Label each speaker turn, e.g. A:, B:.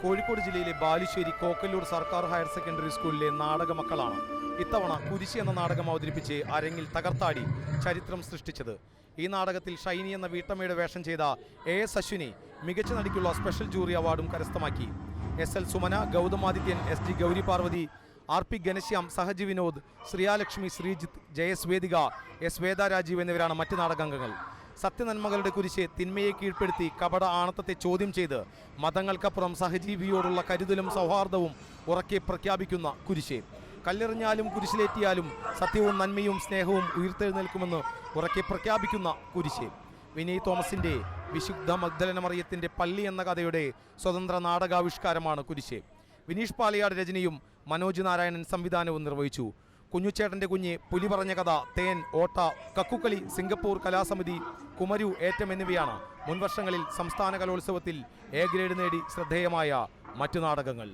A: കോഴിക്കോട് ജില്ലയിലെ ബാലുശ്ശേരി കോക്കല്ലൂർ സർക്കാർ higher secondary സ്കൂളിലെ നാടക മക്കളാണ് ഇത്തവണ കുരിശി എന്ന നാടകം അവതരിപ്പിച്ച് അരങ്ങിൽ തകർത്താടി ചരിത്രം സൃഷ്ടിച്ചത്. ഈ നാടകത്തിൽ ഷൈനി എന്ന വീട്ടമ്മയുടെ വേഷം ചെയ്ത AS അശ്വിനി മികച്ച നടിക്കുള്ള സ്പെഷ്യൽ ജൂറി അവാർഡും കരസ്ഥമാക്കി. SL Sumana, ഗൗതമാദിത്യൻ, SD Gauri Parvathi, RP Ghanshyam, സഹജി Vinod, Sriyalakshmi, Sreejith, JS വേദിക, S വേദ രാജീവ് എന്നിവരാണ് മറ്റ് നാടകാംഗങ്ങൾ. സത്യനന്മകളുടെ കുരിശ് തിന്മയെ കീഴ്പ്പെടുത്തി കപട ആണത്തത്തെ ചോദ്യം ചെയ്ത് മതങ്ങൾക്കപ്പുറം സഹജീവിയോടുള്ള കരുതലും സൗഹാർദ്ദവും ഉറക്കെ പ്രഖ്യാപിക്കുന്ന കുരിശ്. കല്ലെറിഞ്ഞാലും കുരിശിലേറ്റിയാലും സത്യവും നന്മയും സ്നേഹവും ഉയർത്തെഴുന്നേൽക്കുമെന്ന് ഉറക്കെ പ്രഖ്യാപിക്കുന്ന കുരിശ്. വിനയ് തോമസിൻ്റെ വിശുദ്ധ മഗ്ദലന മറിയത്തിൻ്റെ പള്ളി എന്ന കഥയുടെ സ്വതന്ത്ര നാടകാവിഷ്കാരമാണ് കുരിശ്. വിനീഷ് പാലയാട് രചനയും മനോജ് നാരായണൻ സംവിധാനവും നിർവഹിച്ചു. കുഞ്ഞുച്ചേട്ടൻ്റെ കുഞ്ഞ്, പുലി പറഞ്ഞ കഥ, തേൻ, ഓട്ട, കക്കുകളി, സിംഗപ്പൂർ കലാസമിതി, കുമരു, ഏറ്റം എന്നിവയാണ് മുൻവർഷങ്ങളിൽ സംസ്ഥാന കലോത്സവത്തിൽ A ഗ്രേഡ് നേടി ശ്രദ്ധേയമായ മറ്റു നാടകങ്ങൾ.